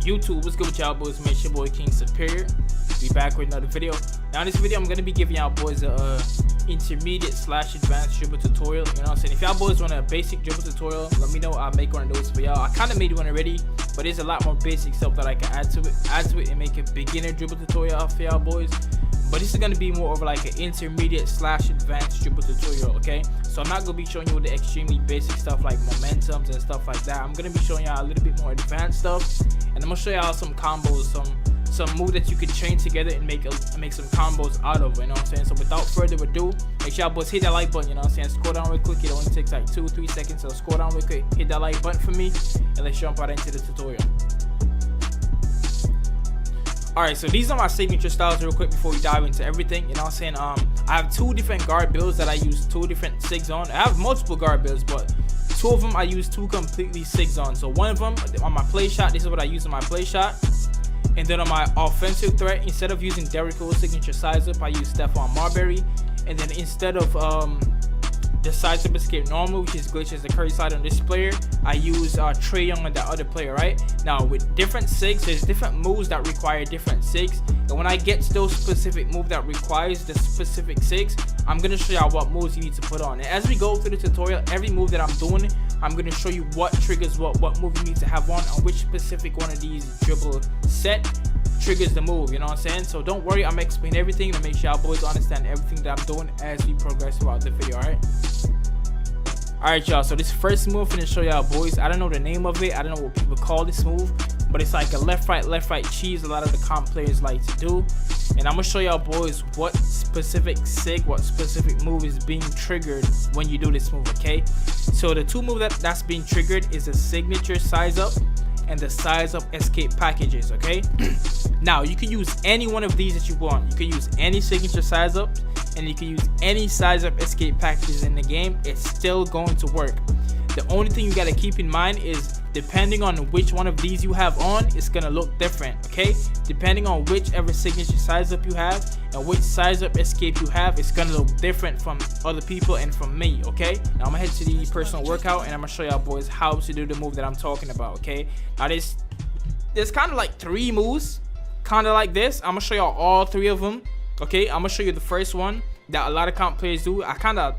YouTube, what's good with y'all boys? Man, it's your boy KingSuperior. Be back with another video. Now in this video, I'm gonna be giving y'all boys a intermediate / advanced dribble tutorial. You know what I'm saying? If y'all boys want a basic dribble tutorial, let me know. I'll make one of those for y'all. I kind of made one already, but there's a lot more basic stuff that I can add to it and make a beginner dribble tutorial for y'all boys. But this is gonna be more of like an intermediate / advanced dribble tutorial, okay? So I'm not gonna be showing you the extremely basic stuff like momentums and stuff like that. I'm gonna be showing y'all a little bit more advanced stuff, and I'm gonna show y'all some combos, some moves that you can chain together and make some combos out of, you know what I'm saying? So without further ado, make sure y'all boys hit that like button, you know what I'm saying? Scroll down real quick. It only takes like 2-3 seconds, so scroll down real quick, hit that like button for me, and let's jump right into the tutorial. Alright, so these are my signature styles real quick before we dive into everything, you know what I'm saying? I have 2 different guard builds that I use 2 different sigs on. I have multiple guard builds, but 2 of them I use 2 completely sigs on. So one of them on my play shot, this is what I use on my play shot. And then on my offensive threat, instead of using Derrick Rose's signature size up, I use Stephon Marbury. And then instead of the size up escape normal, which is glitches the Curry side on this player, I use Trae Young on that other player, right? Now with different sigs, there's different moves that require different sigs, and when I get to those specific move that requires the specific sigs, I'm gonna show y'all what moves you need to put on. And as we go through the tutorial, every move that I'm doing, I'm gonna show you what triggers what move you need to have on which specific one of these dribble set triggers the move, you know what I'm saying? So don't worry, I'm gonna explain everything to make sure y'all boys understand everything that I'm doing as we progress throughout the video. Alright y'all, so this first move I'm gonna show y'all boys, I don't know the name of it, I don't know what people call this move, but it's like a left right cheese a lot of the comp players like to do. And I'm gonna show y'all boys what specific sig, what specific move is being triggered when you do this move, okay? So the 2 moves that's being triggered is the signature size up and the size up escape packages, okay? Now you can use any one of these that you want. You can use any signature size up and you can use any size up escape packages in the game. It's still going to work. The only thing you got to keep in mind is depending on which one of these you have on, it's gonna look different, okay? Depending on whichever signature size up you have and which size up escape you have, it's gonna look different from other people and from me, okay? Now I'm gonna head to the personal workout and I'm gonna show y'all boys how to do the move that I'm talking about, okay? Now there's kind of like 3 moves, kind of like this. I'm gonna show y'all all 3 of them, okay? I'm gonna show you the first one that a lot of comp players do. I kind of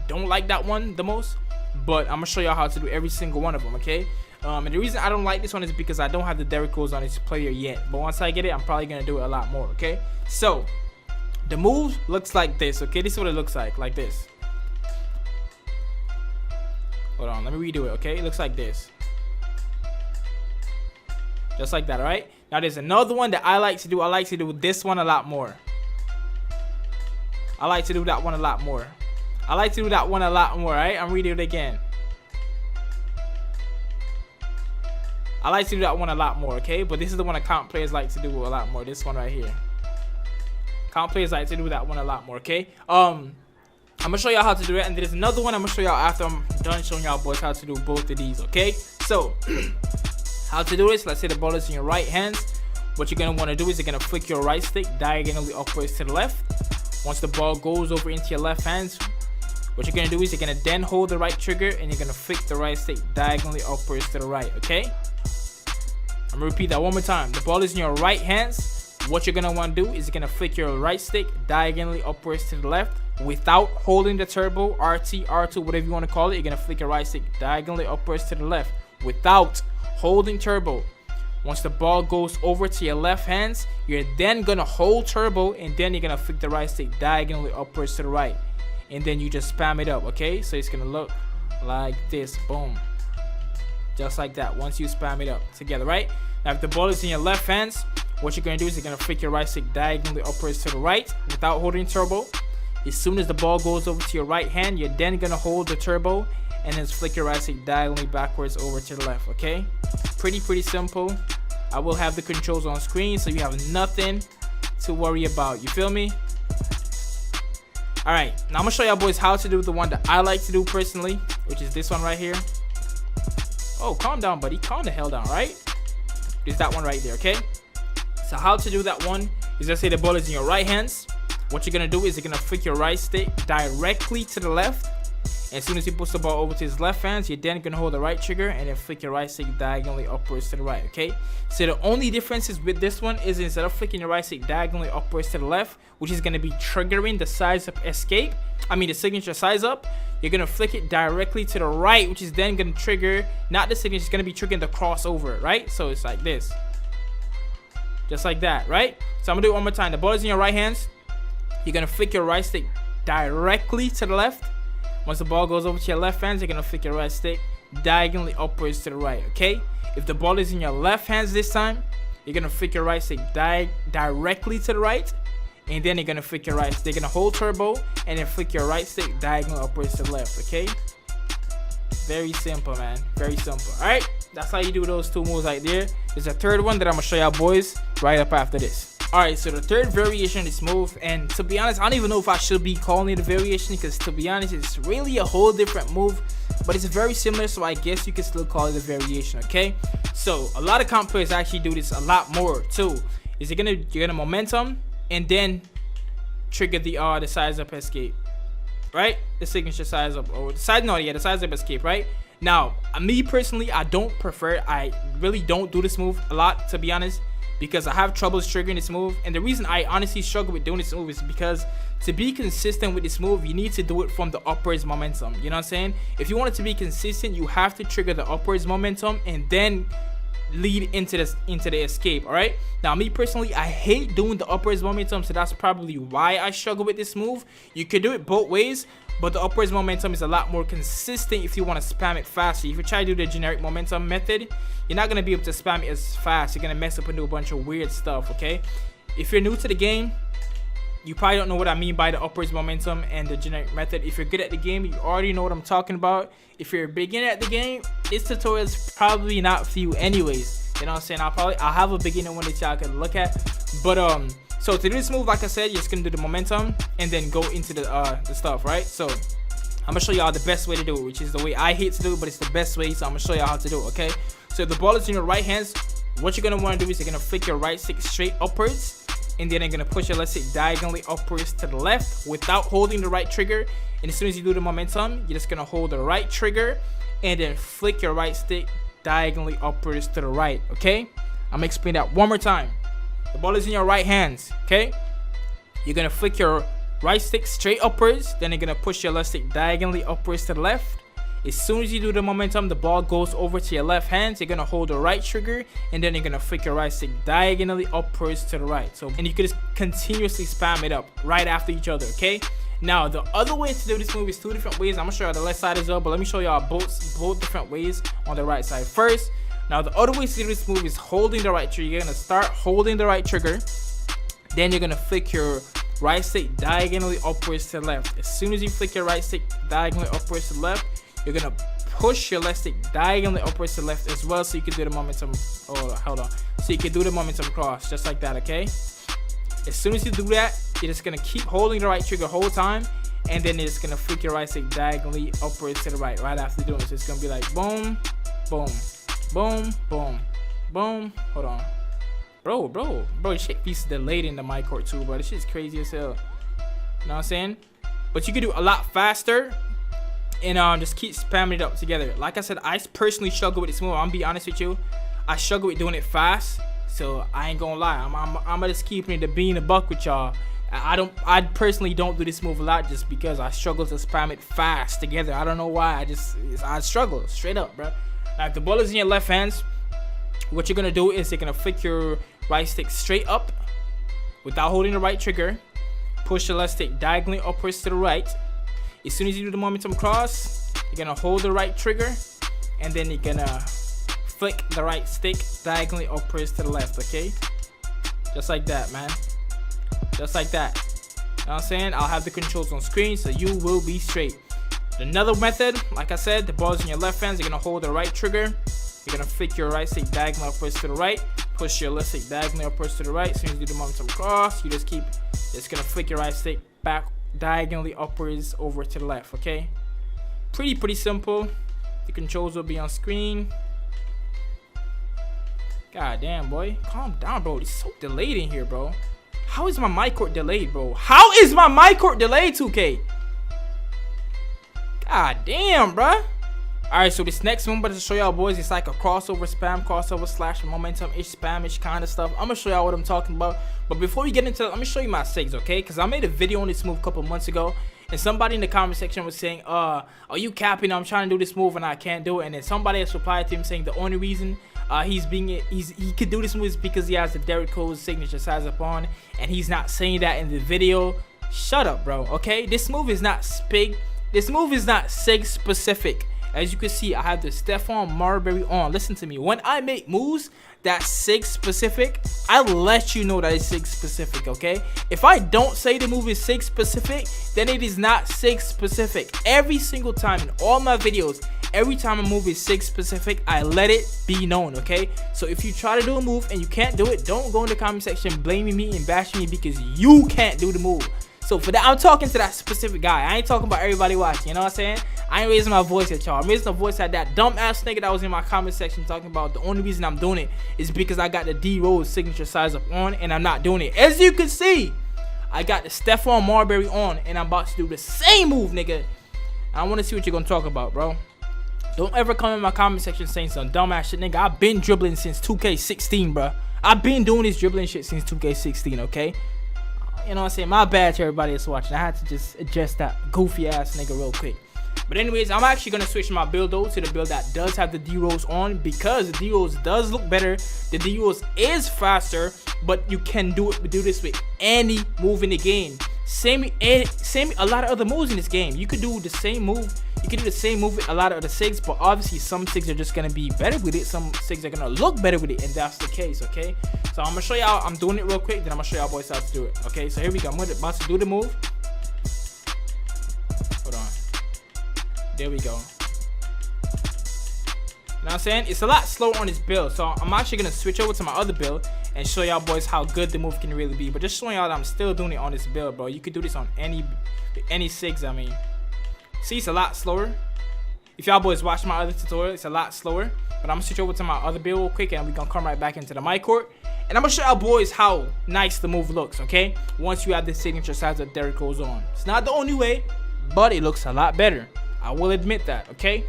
don't like that one the most, but I'm gonna show y'all how to do every single one of them, okay? And the reason I don't like this one is because I don't have the Derrick Rose on this player yet, but once I get it, I'm probably gonna do it a lot more, okay? So the move looks like this, okay? This is what it looks like this. Hold on, let me redo it, okay? It looks like this, just like that. All right, now there's another one that I like to do. I like to do this one a lot more. I like to do that one a lot more. I like to do that one a lot more, right? I'm reading it again. I like to do that one a lot more, okay? But this is the one that comp players like to do a lot more. This one right here. Comp players like to do that one a lot more, okay? I'm gonna show y'all how to do it, and there's another one I'm gonna show y'all after I'm done showing y'all boys how to do both of these, okay? So how to do this, let's say the ball is in your right hand. What you're gonna want to do is you're gonna flick your right stick diagonally upwards to the left. Once the ball goes over into your left hand, what you're gonna do is you're gonna then hold the right trigger and you're gonna flick the right stick diagonally upwards to the right, okay? I'm gonna repeat that one more time. The ball is in your right hands. What you're gonna want to do is you're gonna flick your right stick diagonally upwards to the left without holding the turbo, RT, R2, whatever you want to call it. You're gonna flick your right stick diagonally upwards to the left without holding turbo. Once the ball goes over to your left hands, you're then gonna hold turbo and then you're gonna flick the right stick diagonally upwards to the right, and then you just spam it up, okay? So it's gonna look like this, boom, just like that. Once you spam it up together, right? Now if the ball is in your left hands, what you're gonna do is you're gonna flick your right stick diagonally upwards to the right without holding turbo. As soon as the ball goes over to your right hand, you're then gonna hold the turbo and then flick your right stick diagonally backwards over to the left, okay? Pretty simple. I will have the controls on screen so you have nothing to worry about, you feel me? Alright, now I'm gonna show y'all boys how to do the one that I like to do personally, which is this one right here. Oh, calm down, buddy, calm the hell down, right? There's that one right there, okay? So how to do that one is, let's say the ball is in your right hands. What you're gonna do is you're gonna flick your right stick directly to the left, As soon as he puts the ball over to his left hand, you're then gonna hold the right trigger and then flick your right stick diagonally upwards to the right, okay? So the only differences with this one is instead of flicking your right stick diagonally upwards to the left, which is gonna be triggering the size up escape, the signature size up, you're gonna flick it directly to the right, which is then gonna trigger, not the signature, it's gonna be triggering the crossover, right? So it's like this. Just like that, right? So I'm gonna do it one more time. The ball is in your right hands. You're gonna flick your right stick directly to the left. Once the ball goes over to your left hands, you're gonna flick your right stick diagonally upwards to the right, okay? If the ball is in your left hands this time, you're gonna flick your right stick directly to the right, and then you're gonna flick your right stick. You're gonna hold turbo and then flick your right stick diagonally upwards to the left, okay? Very simple, man. Very simple. All right, that's how you do those two moves right there. There's a third one that I'm gonna show y'all boys right up after this. All right, so the third variation of this move, and to be honest, I don't even know if I should be calling it a variation, because to be honest, it's really a whole different move, but it's very similar, so I guess you can still call it a variation, okay? So a lot of comp players actually do this a lot more too. Is you're gonna momentum and then trigger the size up escape, right? The signature size up, or the size up escape, right? Now, me personally, I don't prefer it. I really don't do this move a lot, to be honest, because I have troubles triggering this move. And the reason I honestly struggle with doing this move is because to be consistent with this move, you need to do it from the upwards momentum. You know what I'm saying? If you want it to be consistent, you have to trigger the upwards momentum and then lead into the escape. All right, now me personally, I hate doing the upwards momentum, so that's probably why I struggle with this move. You could do it both ways, but the upwards momentum is a lot more consistent if you want to spam it faster. If you try to do the generic momentum method, you're not going to be able to spam it as fast. You're going to mess up and do a bunch of weird stuff, okay? If you're new to the game, you probably don't know what I mean by the upwards momentum and the generic method. If you're good at the game, you already know what I'm talking about. If you're a beginner at the game, this tutorial is probably not for you anyways. You know what I'm saying? I'll have a beginner one that y'all can look at. But so to do this move, like I said, you're just gonna do the momentum and then go into the stuff, right? So I'm gonna show y'all the best way to do it, which is the way I hate to do it, but it's the best way. So I'm gonna show y'all how to do it, okay? So if the ball is in your right hands, what you're gonna want to do is you're gonna flick your right stick straight upwards, and then you're gonna push your left stick diagonally upwards to the left without holding the right trigger. And as soon as you do the momentum, you're just gonna hold the right trigger and then flick your right stick diagonally upwards to the right, okay? I'm gonna explain that one more time. The ball is in your right hands, okay? You're gonna flick your right stick straight upwards, then you're gonna push your left stick diagonally upwards to the left. As soon as you do the momentum, the ball goes over to your left hand. You're gonna hold the right trigger, and then you're gonna flick your right stick diagonally upwards to the right. So, and you can just continuously spam it up right after each other, okay? Now, the other way to do this move is two different ways. I'm gonna show you the left side as well, but let me show y'all both different ways on the right side first. Now, the other way to do this move is holding the right trigger. You're gonna start holding the right trigger, then you're gonna flick your right stick diagonally upwards to the left. As soon as you flick your right stick diagonally upwards to the left, you're gonna push your left stick diagonally upwards to the left as well, so you can do the momentum. Oh, hold on. So you can do the momentum cross just like that, okay? As soon as you do that, you're just gonna keep holding the right trigger the whole time, and then you're just gonna flick your right stick diagonally upwards to the right after doing this. It's gonna be like boom, boom, boom, boom, boom. Hold on, bro, this shit piece delayed in the mic court too, bro. This shit's crazy as hell. You know what I'm saying? But you can do a lot faster. And just keep spamming it up together. Like I said, I personally struggle with this move. I'm gonna be honest with you. I struggle with doing it fast, so I ain't gonna lie. I'm just keeping it to being a buck with y'all. I personally don't do this move a lot just because I struggle to spam it fast together. I don't know why. I struggle straight up, bro. Now, if the ball is in your left hands, what you're gonna do is you're gonna flick your right stick straight up without holding the right trigger. Push your left stick diagonally upwards to the right. As soon as you do the momentum cross, you're gonna hold the right trigger, and then you're gonna flick the right stick diagonally upwards to the left, okay? Just like that, man. Just like that. You know what I'm saying? I'll have the controls on screen, so you will be straight. Another method, like I said, the ball's in your left hands. You're gonna hold the right trigger. You're gonna flick your right stick diagonally upwards to the right. Push your left stick diagonally upwards to the right. As soon as you do the momentum cross, you just gonna flick your right stick back diagonally upwards over to the left, okay? Pretty simple. The controls will be on screen. God damn, boy, calm down, bro. It's so delayed in here, bro. How is my mic cord delayed, bro? How is my mic cord delayed, 2K? God God damn, bruh. Alright, so this next one I'm about to show y'all boys, it's like a crossover spam, crossover slash momentum-ish spam-ish kind of stuff. I'm gonna show y'all what I'm talking about. But before we get into that, let me show you my SIGs, okay? Because I made a video on this move a couple months ago. And somebody in the comment section was saying, are you capping? I'm trying to do this move and I can't do it. And then somebody else replied to him saying the only reason he could do this move is because he has the Derek Cole's signature size up on. And he's not saying that in the video. Shut up, bro, okay? This move is not SIG specific. As you can see, I have the Stephon Marbury on. Listen to me. When I make moves that's SIG specific, I let you know that it's SIG specific, okay? If I don't say the move is SIG specific, then it is not SIG specific. Every single time in all my videos, every time a move is SIG specific, I let it be known, okay? So if you try to do a move and you can't do it, don't go in the comment section blaming me and bashing me because you can't do the move. So for that, I'm talking to that specific guy. I ain't talking about everybody watching, you know what I'm saying? I ain't raising my voice at y'all. I'm raising my voice at that dumb ass nigga that was in my comment section talking about the only reason I'm doing it is because I got the D Rose signature size up on and I'm not doing it. As you can see, I got the Stephon Marbury on and I'm about to do the same move, nigga. I want to see what you're gonna talk about, bro. Don't ever come in my comment section saying some dumb ass shit, nigga. I've been dribbling since 2K16, bro. I've been doing this dribbling shit since 2K16, okay? You know what I'm saying? My bad to everybody that's watching. I had to just adjust that goofy ass nigga real quick. But anyways, I'm actually going to switch my build though to the build that does have the D-Rose on because the D-Rose does look better. The D-Rose is faster, but you can do this with any move in the game. Same a lot of other moves in this game. You could do the same move. You can do the same move with a lot of other SIGs, but obviously some SIGs are just going to be better with it. Some SIGs are going to look better with it, and that's the case, okay? So I'm going to show y'all. I'm doing it real quick, then I'm going to show y'all boys how to do it, okay? So here we go. I'm about to do the move. Hold on. There we go. You know what I'm saying? It's a lot slower on this build, so I'm actually going to switch over to my other build and show y'all boys how good the move can really be. But just showing y'all that I'm still doing it on this build, bro. You could do this on any SIGs, I mean. See, it's a lot slower. If y'all boys watch my other tutorial, it's a lot slower. But I'm going to switch over to my other build real quick and we're going to come right back into the mic court. And I'm going to show y'all boys how nice the move looks, okay? Once you have the signature size that Derek goes on. It's not the only way, but it looks a lot better. I will admit that, okay?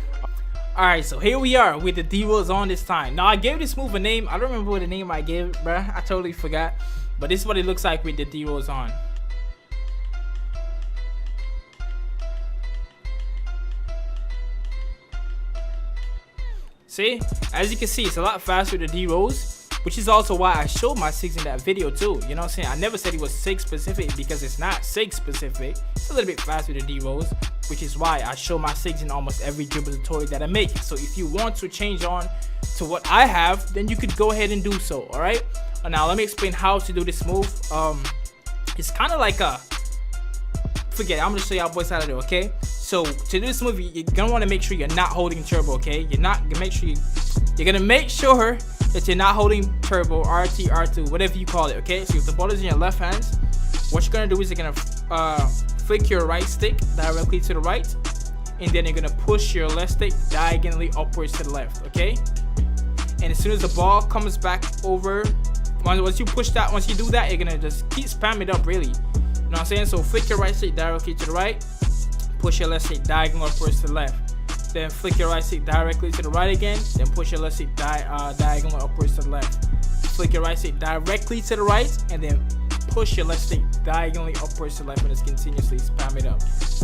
Alright, so here we are with the D-Rose on this time. Now, I gave this move a name. I don't remember what the name I gave it, bruh. I totally forgot. But this is what it looks like with the D-Rose on. See? As you can see, it's a lot faster with the D-Rose, which is also why I showed my SIGs in that video too. You know what I'm saying? I never said it was SIG specific because it's not SIG specific. It's a little bit faster with the D-Rose, which is why I show my SIGs in almost every dribble tutorial that I make. So if you want to change on to what I have, then you could go ahead and do so, alright? Now let me explain how to do this move. It's kind of like a... Forget it, I'm going to show y'all boys how to do it, okay? So to do this move, you're going to want to make sure you're not holding turbo, okay? You're going to make sure that you're not holding turbo, RT, R2, whatever you call it, okay? So if the ball is in your left hand, what you're going to do is you're going to flick your right stick directly to the right, and then you're going to push your left stick diagonally upwards to the left, okay? And as soon as the ball comes back over, once you do that, you're going to just keep spamming it up, really. You know what I'm saying? So flick your right stick directly to the right, push your left stick diagonally upwards to the left. Then flick your right stick directly to the right again, then push your left stick diagonally upwards to the left. Flick your right stick directly to the right, and then push your left stick diagonally upwards to the left, and just continuously spam it up.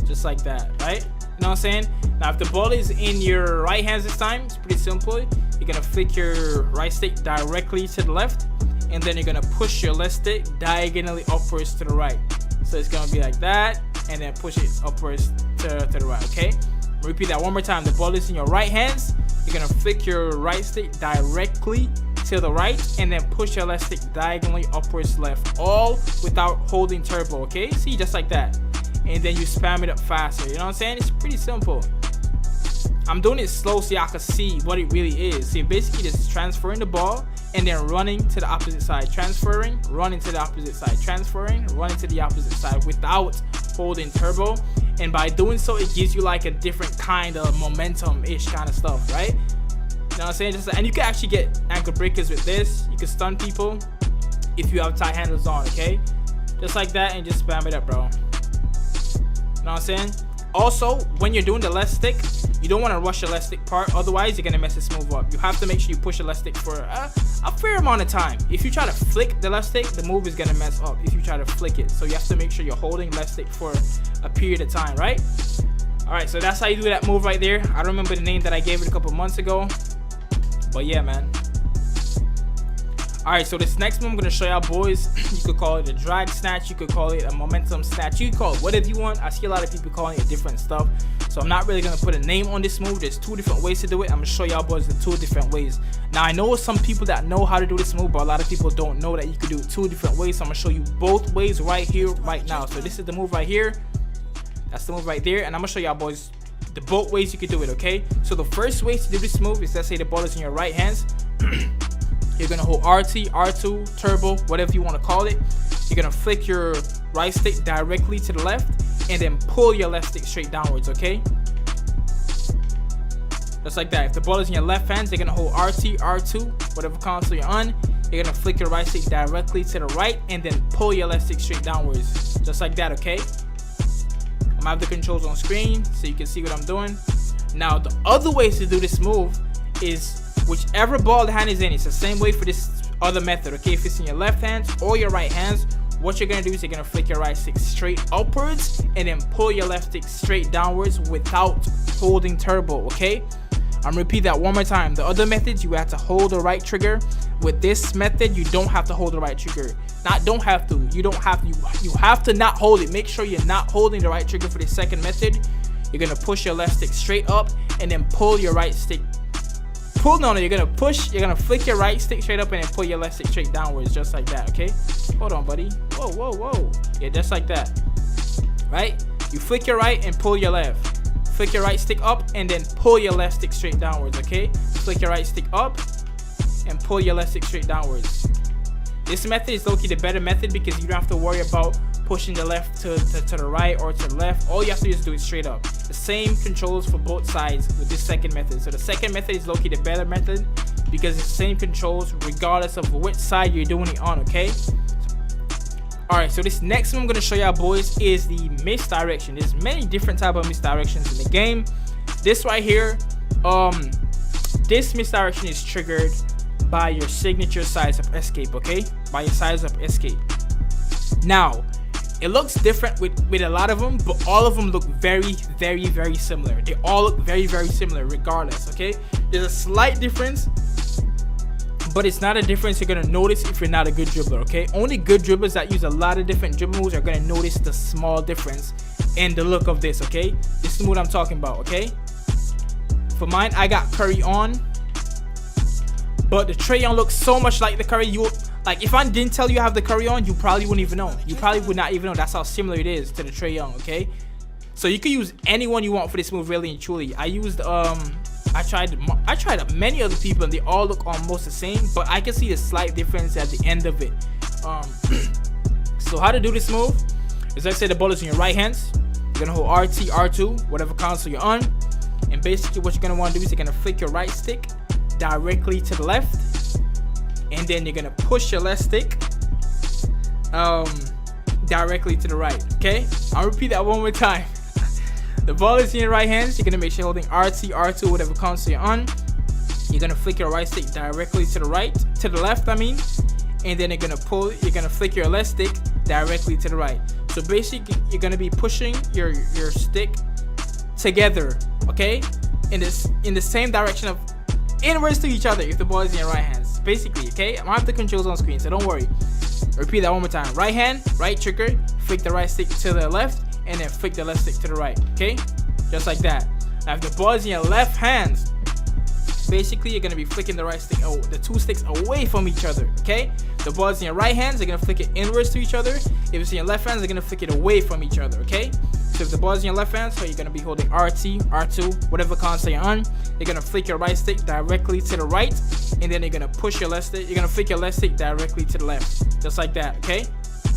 Just like that, right? You know what I'm saying? Now, if the ball is in your right hand this time, it's pretty simple. You're going to flick your right stick directly to the left, and then you're going to push your left stick diagonally upwards to the right. So it's going to be like that, and then push it upwards to the right, okay? Repeat that one more time. The ball is in your right hands. You're going to flick your right stick directly to the right, and then push your left stick diagonally upwards left, all without holding turbo, okay? See, just like that. And then you spam it up faster. You know what I'm saying? It's pretty simple. I'm doing it slow so y'all can see what it really is. So you're basically just transferring the ball and then running to the opposite side, transferring, running to the opposite side, transferring, running to the opposite side without holding turbo. And by doing so, it gives you like a different kind of momentum-ish kind of stuff, right? You know what I'm saying? And you can actually get ankle breakers with this. You can stun people if you have tight handles on, okay? Just like that, and just spam it up, bro. You know what I'm saying? Also, when you're doing the left stick, you don't want to rush the left stick part, otherwise you're gonna mess this move up. You have to make sure you push the left stick for a fair amount of time. If you try to flick the left stick, the move is gonna mess up if you try to flick it. So you have to make sure you're holding left stick for a period of time, right? Alright, so that's how you do that move right there. I don't remember the name that I gave it a couple months ago, but yeah, man. Alright, so this next one I'm going to show y'all, boys. You could call it a drag snatch. You could call it a momentum snatch. You could call it whatever you want. I see a lot of people calling it different stuff. So I'm not really going to put a name on this move. There's 2 different ways to do it. I'm going to show y'all, boys, the 2 different ways. Now, I know some people that know how to do this move, but a lot of people don't know that you could do it 2 different ways. So I'm going to show you both ways right here, right now. So this is the move right here. That's the move right there. And I'm going to show y'all, boys, the both ways you could do it, okay? So the first way to do this move is, let's say the ball is in your right hands. You're gonna hold RT, R2, turbo, whatever you want to call it. You're gonna flick your right stick directly to the left and then pull your left stick straight downwards, okay? Just like that. If the ball is in your left hand, you're gonna hold RT, R2, whatever console you're on. You're gonna flick your right stick directly to the right and then pull your left stick straight downwards. Just like that, okay? I'm gonna have the controls on screen so you can see what I'm doing. Now, the other ways to do this move is whichever ball the hand is in. It's the same way for this other method, okay? If it's in your left hand or your right hands, what you're gonna do is you're gonna flick your right stick straight upwards and then pull your left stick straight downwards without holding turbo, okay? I'm gonna repeat that one more time. The other methods, you have to hold the right trigger. With this method, you don't have to hold the right trigger. Don't have to. You don't have to. You have to not hold it. Make sure you're not holding the right trigger for the second method. You're gonna push your left stick straight up and then pull your right stick. You're gonna flick your right stick straight up and then pull your left stick straight downwards, just like that, okay? Hold on, buddy. Whoa, whoa, whoa. Yeah, just like that, right? You flick your right and pull your left. Flick your right stick up and then pull your left stick straight downwards, okay? Flick your right stick up and pull your left stick straight downwards. This method is low-key the better method because you don't have to worry about pushing the left to the right or to the left. All you have to do is do it straight up. The same controls for both sides with this second method. So the second method is low-key the better method because it's the same controls regardless of which side you're doing it on, okay? Alright, so this next one I'm going to show y'all, boys, is the misdirection. There's many different type of misdirections in the game. This right here, this misdirection is triggered by your signature size up escape, okay? By your size up escape. Now, it looks different with a lot of them, but all of them look very, very, very similar. They all look very, very similar regardless, okay? There's a slight difference, but it's not a difference you're gonna notice if you're not a good dribbler, okay? Only good dribblers that use a lot of different dribble moves are gonna notice the small difference in the look of this, okay? This is what I'm talking about, okay? For mine, I got Curry on, but the Trae Young looks so much like the Curry. Like, if I didn't tell you I have the Curry on, you probably wouldn't even know. You probably would not even know. That's how similar it is to the Trae Young, okay? So you can use anyone you want for this move, really and truly. I used I tried many other people and they all look almost the same, but I can see a slight difference at the end of it. So how to do this move is, let's say the ball is in your right hand. You're gonna hold RT, R2, whatever console you're on, and basically what you're gonna want to do is you're gonna flick your right stick directly to the left, and then you're gonna push your left stick directly to the right, okay? I'll repeat that one more time. The ball is in your right hand, so you're gonna make sure you're holding RT, R2, whatever console you're on. You're gonna flick your right stick directly to the left, and then you're gonna flick your left stick directly to the right. So basically you're gonna be pushing your stick together, okay? In the same direction of inwards to each other if the ball is in your right hands, basically, okay? I have the controls on screen, so don't worry. Repeat that one more time. Right hand, right trigger, flick the right stick to the left, and then flick the left stick to the right, okay? Just like that. Now if the ball is in your left hands, basically you're gonna be flicking the right stick, the two sticks away from each other, okay? The ball is in your right hands, you're gonna flick it inwards to each other. If it's in your left hands, you're gonna flick it away from each other, okay? So if the ball is in your left hand, so you're gonna be holding RT, R2, whatever console you're on. You're gonna flick your right stick directly to the right, and then you're gonna push your left stick. You're gonna flick your left stick directly to the left, just like that, okay?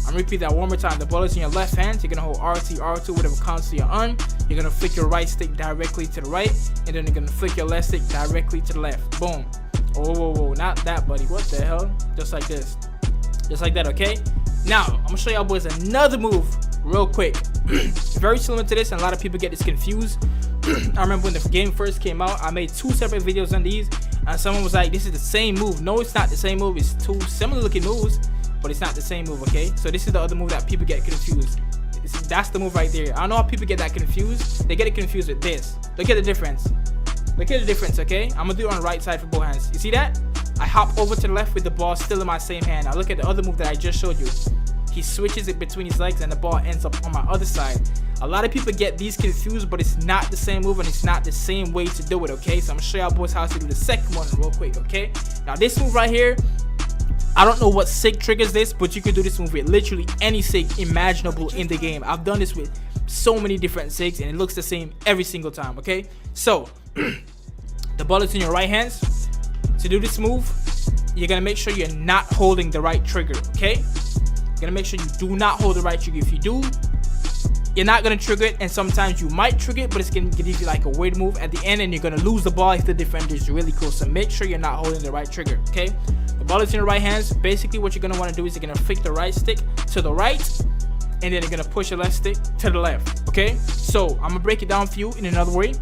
I'm gonna repeat that one more time. The ball is in your left hand, you're gonna hold RT, R2, whatever console you're on. You're gonna flick your right stick directly to the right, and then you're gonna flick your left stick directly to the left. Boom. Oh, whoa, whoa, not that, buddy. What the hell? Just like this. Just like that, okay? Now, I'm gonna show y'all boys another move real quick. Very similar to this, and a lot of people get this confused. I remember when the game first came out, I made 2 separate videos on these, and someone was like, this is the same move. No, it's not the same move. It's 2 similar looking moves, but it's not the same move, okay? So this is the other move that people get confused. That's the move right there. I don't know how people get that confused. They get it confused with this. Look at the difference. Look at the difference, okay? I'm gonna do it on the right side for both hands. You see that? I hop over to the left with the ball still in my same hand. Now look at the other move that I just showed you. He switches it between his legs and the ball ends up on my other side. A lot of people get these confused, but it's not the same move and it's not the same way to do it, okay? So I'm gonna show y'all boys how to do the second one real quick, okay? Now this move right here, I don't know what sig triggers this, but you can do this move with literally any sig imaginable in the game. I've done this with so many different sigs and it looks the same every single time, okay? So the ball is in your right hands. To do this move, you're gonna make sure you're not holding the right trigger, okay? You're gonna make sure you do not hold the right trigger. If you do, you're not gonna trigger it, and sometimes you might trigger it, but it's gonna give you like a weird move at the end, and you're gonna lose the ball if the defender is really close. So make sure you're not holding the right trigger, okay? The ball is in your right hands. Basically, what you're gonna want to do is you're gonna flick the right stick to the right, and then you're gonna push your left stick to the left, okay? So I'm gonna break it down for you in another way.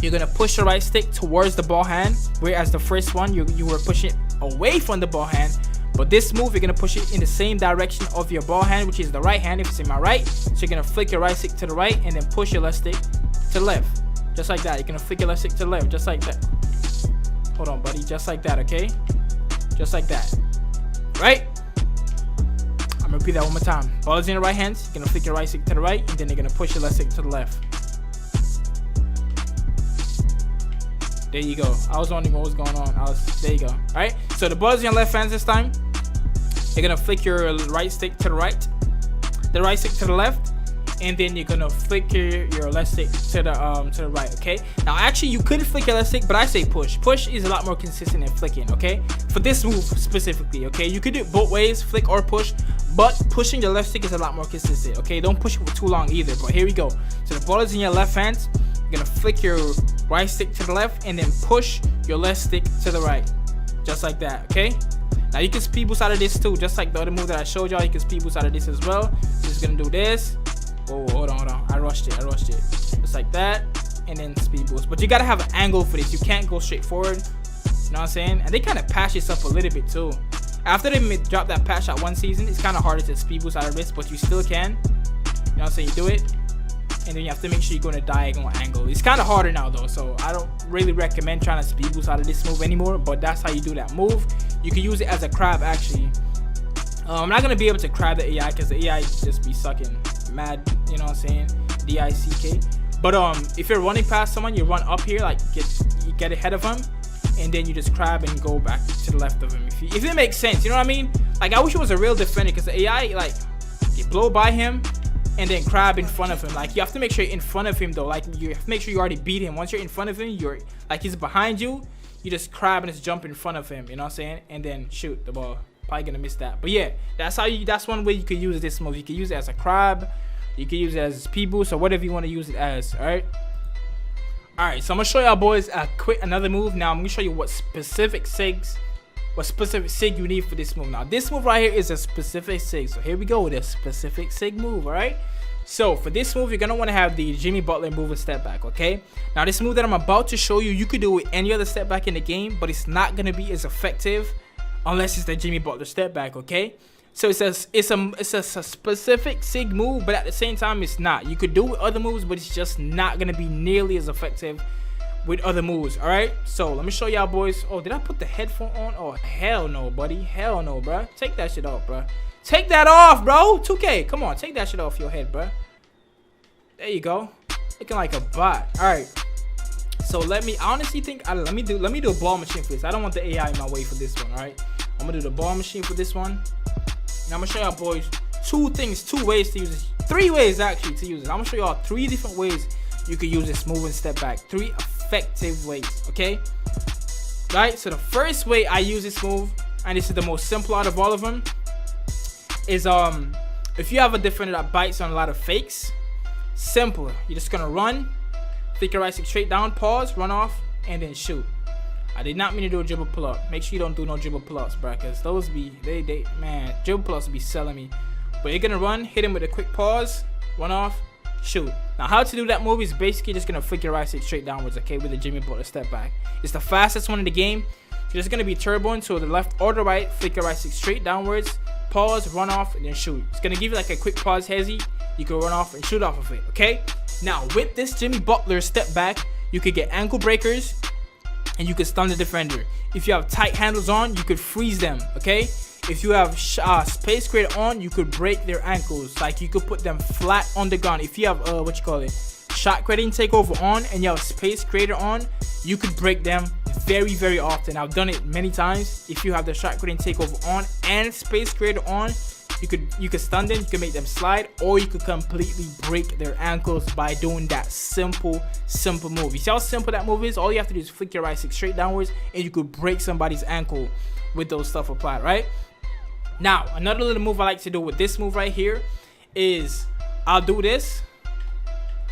You're gonna push the right stick towards the ball hand, whereas the first one you were pushing away from the ball hand. But this move, you're gonna push it in the same direction of your ball hand, which is the right hand if it's in my right. So you're gonna flick your right stick to the right and then push your left stick to the left, just like that. You're gonna flick your left stick to the left, just like that. Hold on, buddy, just like that, okay? Just like that, right? I'm gonna repeat that one more time. Ball is in the right hands. You're gonna flick your right stick to the right, and then you're gonna push your left stick to the left. There you go. I was wondering what was going on. There you go. All right. So the ball is in your left hand this time. You're gonna flick your right stick to the right, the right stick to the left, and then you're gonna flick your left stick to the right. Okay. Now actually you could flick your left stick, but I say push. Push is a lot more consistent than flicking. Okay. For this move specifically. Okay. You could do it both ways, flick or push, but pushing your left stick is a lot more consistent. Okay. Don't push it for too long either. But here we go. So the ball is in your left hand. You're gonna flick your right stick to the left and then push your left stick to the right, just like that. Okay, now you can speed boost out of this too, just like the other move that I showed y'all. You can speed boost out of this as well. Just gonna do this. Oh, hold on, I rushed it, just like that, and then speed boost. But you gotta have an angle for this. You can't go straight forward, you know what I'm saying? And they kind of patch this up a little bit too. After they dropped that patch at one season, it's kind of harder to speed boost out of this, but you still can, you know what I'm saying? You do it, and then you have to make sure you go in a diagonal angle. It's kind of harder now though, so I don't really recommend trying to speed boost out of this move anymore, but that's how you do that move. You can use it as a crab actually. I'm not gonna be able to crab the AI because the AI just be sucking mad, you know what I'm saying, D-I-C-K. But if you're running past someone, you run up here, like you get ahead of him, and then you just crab and go back to the left of him, if it makes sense, you know what I mean? Like I wish it was a real defender, because the AI, like, you blow by him and then crab in front of him. Like you have to make sure you're in front of him though. Like you have to make sure you already beat him. Once you're in front of him, you're like, he's behind you, you just crab and just jump in front of him, you know what I'm saying, and then shoot the ball. Probably gonna miss that, but yeah, that's one way you could use this move. You can use it as a crab, you can use it as a speed boost, or whatever you want to use it as. All right, so I'm gonna show y'all boys another move. Now I'm gonna show you what specific sig you need for this move. Now this move right here is a specific sig, so here we go with a specific sig move. All right, so for this move, you're gonna want to have the Jimmy Butler move with step back. Okay, now this move that I'm about to show you, you could do with any other step back in the game, but it's not gonna be as effective unless it's the Jimmy Butler step back. Okay, so it's a specific sig move, but at the same time it's not. You could do with other moves, but it's just not gonna be nearly as effective with other moves. All right, so let me show y'all boys. Oh, did I put the headphone on? Oh, hell no, buddy, hell no, bro. Take that shit off, bro. Take that off, bro. 2K, come on, take that shit off your head, bro. There you go, looking like a bot. All right, so I honestly think let me do a ball machine for this. I don't want the AI in my way for this one. All right, I'm gonna do the ball machine for this one. And I'm gonna show y'all boys two ways to use this. 3 ways actually to use this. I'm gonna show y'all 3 different ways you can use this move and step back. 3 effective ways. Okay, right, so the first way I use this move, and this is the most simple out of all of them, is if you have a defender that bites on a lot of fakes, simple. You're just gonna run, flick your right stick straight down, pause, run off, and then shoot. I did not mean to do a dribble pull-up. Make sure you don't do no dribble pull-ups, bro, because those be man, dribble pull-ups be selling me. But you're gonna run, hit him with a quick pause, run off, shoot. Now how to do that move is basically just gonna flick your right stick straight downwards, okay, with the Jimmy Butler step back. It's the fastest one in the game. You're just gonna be turboing to the left or the right, flick your right stick straight downwards, pause, run off, and then shoot. It's gonna give you like a quick pause hesi. You can run off and shoot off of it, okay? Now with this Jimmy Butler step back, you could get ankle breakers and you could stun the defender. If you have tight handles on, you could freeze them, okay? If you have space creator on, you could break their ankles. Like you could put them flat on the ground. If you have shot creating takeover on and you have space creator on, you could break them very, very often. I've done it many times. If you have the shot creating takeover on and space creator on, you could stun them, you can make them slide, or you could completely break their ankles by doing that simple move. You see how simple that move is? All you have to do is flick your right stick straight downwards and you could break somebody's ankle with those stuff applied, right? Now, another little move I like to do with this move right here is I'll do this.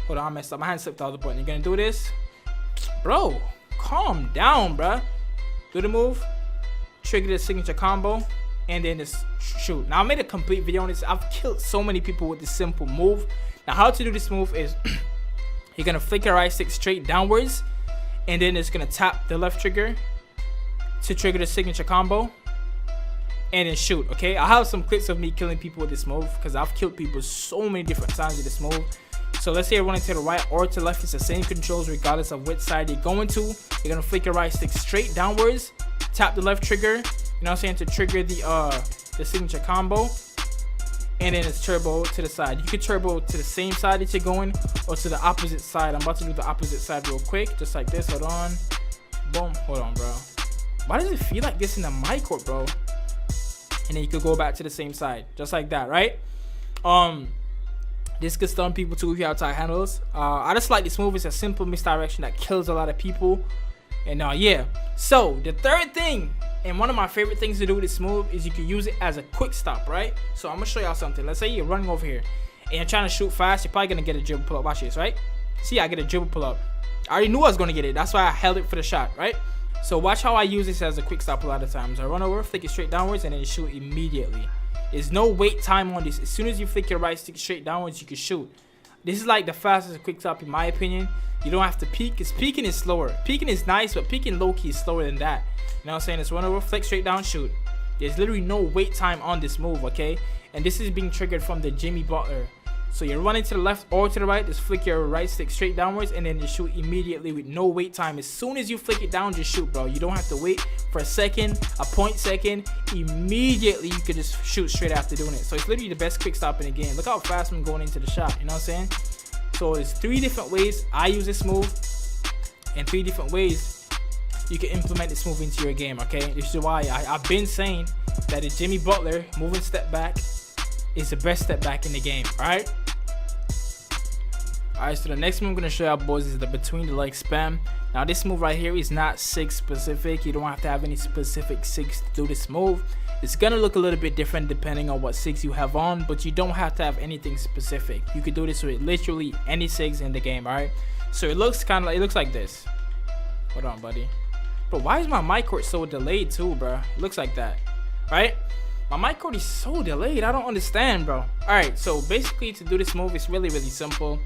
Hold on, I messed up. My hand slipped the other button. You're gonna do this. Bro, calm down, bruh. Do the move, trigger the signature combo, and then just shoot. Now, I made a complete video on this. I've killed so many people with this simple move. Now, how to do this move is you're gonna flick your right stick straight downwards, and then it's gonna tap the left trigger to trigger the signature combo, and then shoot, okay? I have some clips of me killing people with this move because I've killed people so many different times with this move. So let's say you're running to the right or to the left. It's the same controls regardless of which side you're going to. You're gonna flick your right stick straight downwards, tap the left trigger, you know what I'm saying, to trigger the signature combo, and then it's turbo to the side. You could turbo to the same side that you're going or to the opposite side. I'm about to do the opposite side real quick, just like this. Hold on, boom. Hold on, bro. Why does it feel like this in the mic court, bro? And then you could go back to the same side, just like that, right? This could stun people too if you have tight handles. I just like this move. It's a simple misdirection that kills a lot of people. And yeah. So the third thing, and one of my favorite things to do with this move, is you can use it as a quick stop, right? So I'm gonna show y'all something. Let's say you're running over here and you're trying to shoot fast. You're probably gonna get a dribble pull up. Watch this, right? See, I get a dribble pull up. I already knew I was gonna get it. That's why I held it for the shot, right? So watch how I use this as a quick stop a lot of times. I run over, flick it straight downwards, and then shoot immediately. There's no wait time on this. As soon as you flick your right stick straight downwards, you can shoot. This is like the fastest quick stop in my opinion. You don't have to peek, because peeking is slower. Peeking is nice, but peeking low-key is slower than that. You know what I'm saying? It's run over, flick straight down, shoot. There's literally no wait time on this move, okay? And this is being triggered from the Jimmy Butler. So you're running to the left or to the right, just flick your right stick straight downwards, and then you shoot immediately with no wait time. As soon as you flick it down, just shoot, bro. You don't have to wait for a second, a point second. Immediately, you can just shoot straight after doing it. So it's literally the best quick stop in the game. Look how fast I'm going into the shot, you know what I'm saying? So there's 3 different ways I use this move, and 3 different ways you can implement this move into your game, okay? This is why I've been saying that the Jimmy Butler moving step back is the best step back in the game, alright? Alright, so the next move I'm going to show y'all boys is the between the leg spam. Now this move right here is not 6 specific. You don't have to have any specific 6 to do this move. It's going to look a little bit different depending on what 6 you have on, but you don't have to have anything specific. You can do this with literally any 6 in the game, alright? So it looks like this. Hold on, buddy. Bro, why is my mic cord so delayed too, bro? It looks like that, right? My mic cord is so delayed. I don't understand, bro. Alright, so basically to do this move, it's really simple.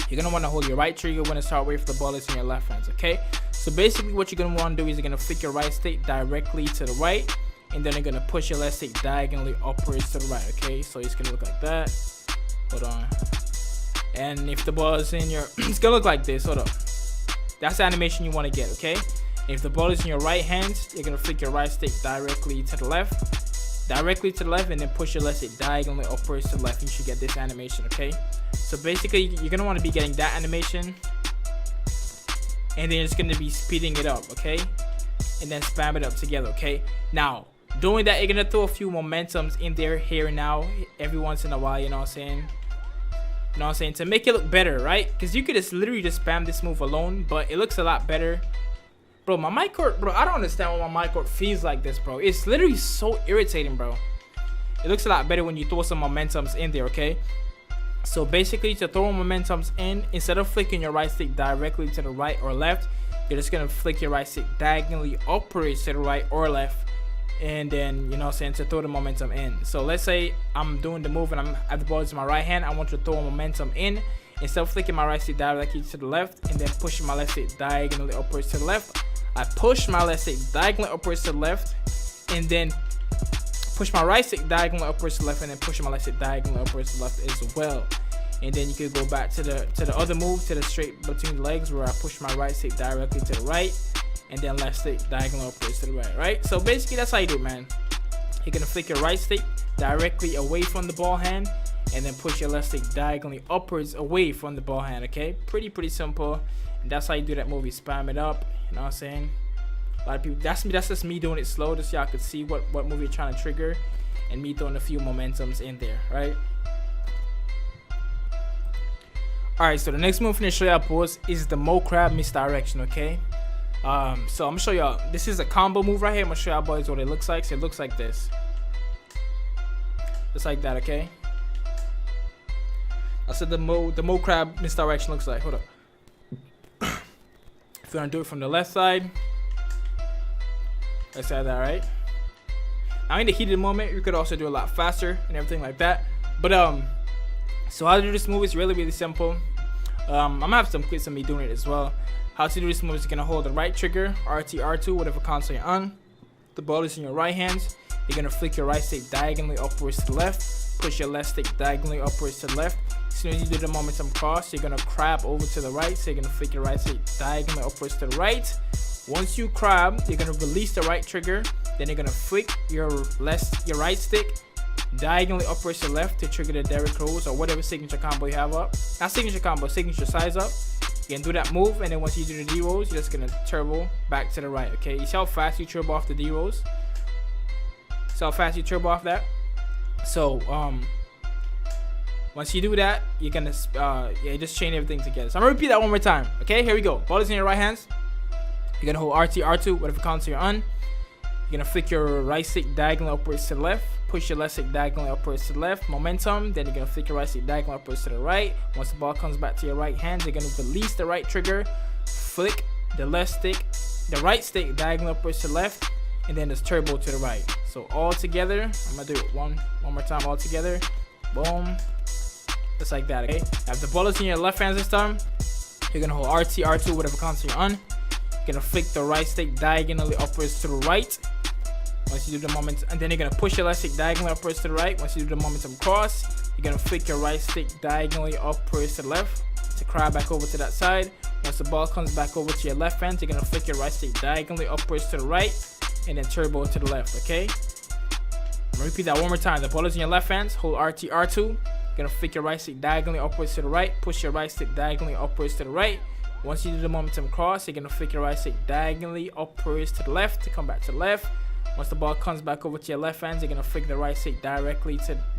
You're going to want to hold your right trigger when it's start away from the ball is in your left hands, okay? So basically what you're going to want to do is you're going to flick your right stick directly to the right, and then you're going to push your left stick diagonally upwards to the right, okay? So it's going to look like that. Hold on. And if the ball is in your... it's going to look like this. Hold up. That's the animation you want to get, okay? And if the ball is in your right hand, you're going to flick your right stick directly to the left. And then push your left stick diagonally upwards to the left. You should get this animation, okay? So basically you're gonna want to be getting that animation, and then it's gonna be speeding it up, okay? And then spam it up together, okay? Now doing that, you're gonna throw a few momentums in there here and now every once in a while, you know what I'm saying? You know what I'm saying? To make it look better, right? Because you could just literally just spam this move alone, but it looks a lot better. Bro, my mic cord, bro, I don't understand why my mic cord feels like this, bro. It's literally so irritating, bro. It looks a lot better when you throw some momentums in there, okay? So basically, to throw momentums in, instead of flicking your right stick directly to the right or left, you're just gonna flick your right stick diagonally upwards to the right or left, and then, you know what I'm saying, to throw the momentum in. So let's say I'm doing the move and I'm at the ball is in my right hand. I want to throw momentum in. Instead of flicking my right stick directly to the left and then pushing my left stick diagonally upwards to the left, I push my left stick diagonally upwards to the left, and then push my right stick diagonally upwards to the left, and then push my left stick diagonally upwards to the left as well. And then you could go back to the other move, to the straight between the legs, where I push my right stick directly to the right, and then left stick diagonally upwards to the right. Right? So basically that's how you do it, man. You're gonna flick your right stick directly away from the ball hand, and then push your left stick diagonally upwards away from the ball hand. Okay, pretty simple. And that's how you do that move. You spam it up. You know what I'm saying? A lot of people, that's just me doing it slow, just so y'all could see what move you're trying to trigger, and me throwing a few momentums in there, right? Alright, so the next move I'm gonna show y'all, boys, is the Mo Crab misdirection, okay? So I'm gonna show y'all, this is a combo move right here. I'm gonna show y'all, boys, what it looks like. So it looks like this. Just like that, okay? I said the Mo Crab misdirection looks like. Hold up. If you want to do it from the left side, let's say that, right? Now in the heat of the moment, you could also do a lot faster and everything like that. But so how to do this move is really simple. I'm gonna have some clips of me doing it as well. How to do this move is you're gonna hold the right trigger, RT, R2, whatever console you're on. The ball is in your right hand. You're gonna flick your right stick diagonally upwards to the left. Push your left stick diagonally upwards to the left. As soon as you do the momentum cross, you're gonna crab over to the right. So you're gonna flick your right stick diagonally upwards to the right. Once you crab, you're gonna release the right trigger. Then you're gonna flick your right stick diagonally upwards to left to trigger the Derrick Rose or whatever signature combo you have up. Not signature combo, signature size up. You can do that move, and then once you do the D rolls, you're just gonna turbo back to the right. Okay, you see how fast you turbo off the D rolls? See how fast you turbo off that? So once you do that, you're gonna just chain everything together. So I'm gonna repeat that one more time. Okay, here we go. Ball is in your right hands. You're gonna hold RT, R2, whatever console you're on. You're gonna flick your right stick diagonally upwards to the left. Push your left stick diagonally upwards to the left. Momentum. Then you're gonna flick your right stick diagonally upwards to the right. Once the ball comes back to your right hand, you're gonna release the right trigger. Flick the right stick diagonally upwards to the left, and then just turbo to the right. So all together, I'm gonna do it one more time. All together, boom, just like that. Okay. Now if the ball is in your left hand this time, you're gonna hold RT, R2, whatever console you're on. You're gonna flick the right stick diagonally upwards to the right. Once you do the momentum, and then you're gonna push your left stick diagonally upwards to the right. Once you do the momentum cross, you're gonna flick your right stick diagonally upwards to the left to crab back over to that side. Once the ball comes back over to your left hand, you're gonna flick your right stick diagonally upwards to the right, and then turbo to the left. Okay. I'm gonna repeat that one more time. The ball is in your left hand. Hold RT, R2. You're gonna flick your right stick diagonally upwards to the right. Push your right stick diagonally upwards to the right. Once you do the momentum cross, you're gonna flick your right stick diagonally upwards to the left to come back to the left. Once the ball comes back over to your left hand, you're gonna flick the right stick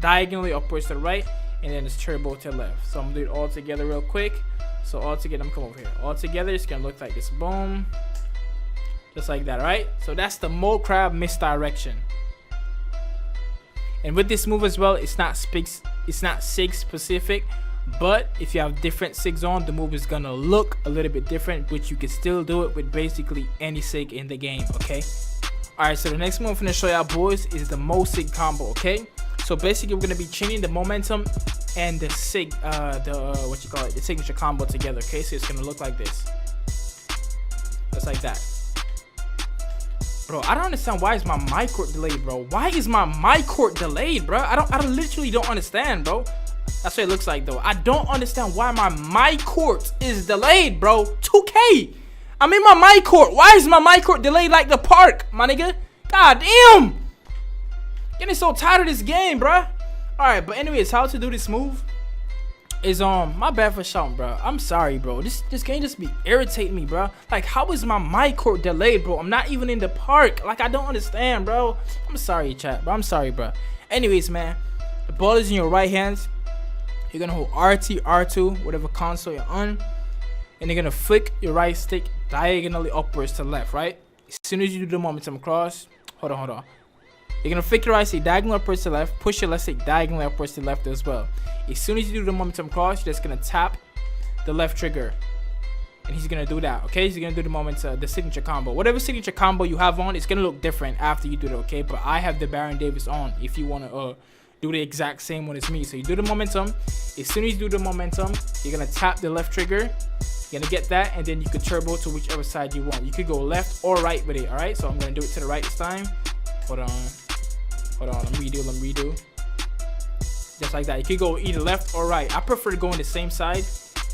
diagonally upwards to the right, and then it's turbo to the left. So I'm gonna do it all together real quick. So all together, I'm gonna come over here. All together, it's gonna look like this. Boom, just like that. Right? So that's the Mo Crab misdirection. And with this move as well, it's not sig specific, but if you have different sigs on, the move is gonna look a little bit different, but you can still do it with basically any sig in the game. Okay. Alright, so the next move I'm gonna show y'all, boys, is the Mo Sig combo. Okay, so basically we're gonna be chaining the momentum and the sig, the signature combo together. Okay, so it's gonna look like this, just like that. Bro, I don't understand why is my mic cord delayed, bro. Why is my mic cord delayed, bro? I literally don't understand, bro. That's what it looks like, though. I don't understand why my mic cord is delayed, bro. 2K. I'm in my mic cord. Why is my mic cord delayed like the park, my nigga? God damn. Getting so tired of this game, bruh. Alright, but anyways, how to do this move is my bad for shouting, bro. I'm sorry, bro. This game just be irritating me, bro. Like, how is my mic cord delayed, bro? I'm not even in the park. Like, I don't understand, bro. I'm sorry, chat, bro. I'm sorry, bro. Anyways, man, the ball is in your right hand. You're gonna hold RT, R2, whatever console you're on, and you're gonna flick your right stick diagonally upwards to the left, right? As soon as you do the momentum cross, hold on. You're gonna flick your right stick diagonally upwards to the left, push your left stick diagonally upwards to the left as well. As soon as you do the momentum cross, you're just gonna tap the left trigger. and he's gonna do that. Okay, he's gonna do the momentum, the signature combo. Whatever signature combo you have on, it's gonna look different after you do it. Okay, but I have the Baron Davis on. If you wanna do the exact same one as me, so you do the momentum. As soon as you do the momentum, you're gonna tap the left trigger. You're gonna get that, and then you could turbo to whichever side you want. You could go left or right with it. All right, so I'm gonna do it to the right this time. Hold on, let me redo. Just like that. You could go either left or right. I prefer to go on the same side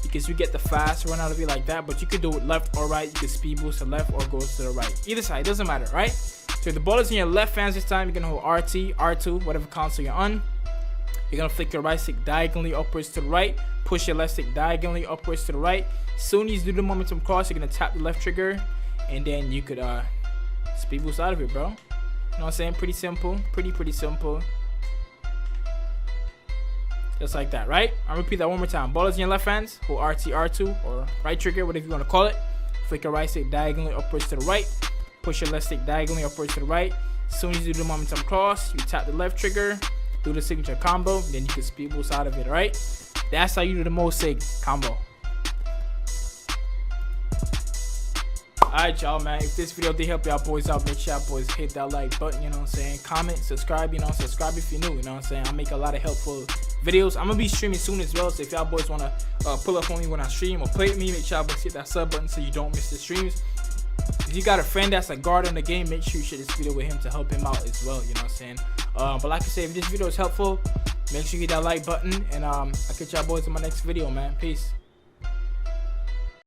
because you get the fast run out of it like that. But you could do it left or right. You could speed boost to the left or go to the right. Either side, doesn't matter, right? So if the ball is in your left hands this time, you're gonna hold RT, R2, whatever console you're on. You're gonna flick your right stick diagonally upwards to the right. Push your left stick diagonally upwards to the right. As soon as you do the momentum cross, you're gonna tap the left trigger, and then you could speed boost out of it, bro. You know what I'm saying? Pretty simple. Pretty simple. Just like that, right? I'll repeat that one more time. Ball is in your left hands. Hold RT, R2, or right trigger, whatever you want to call it. Flick your right stick diagonally upwards to the right. Push your left stick diagonally upwards to the right. As soon as you do the momentum cross, you tap the left trigger, do the signature combo, then you can speed boost out of it, right? That's how you do the Mo Sig combo. Alright, y'all, man. If this video did help y'all boys out, make sure y'all boys hit that like button, you know what I'm saying? Comment, subscribe, subscribe if you're new, you know what I'm saying? I make a lot of helpful videos. I'm gonna be streaming soon as well, so if y'all boys wanna pull up on me when I stream or play with me, make sure y'all boys hit that sub button so you don't miss the streams. If you got a friend that's a guard in the game, make sure you share this video with him to help him out as well, you know what I'm saying? But like I said, if this video is helpful, make sure you hit that like button, and I'll catch y'all boys in my next video, man. Peace.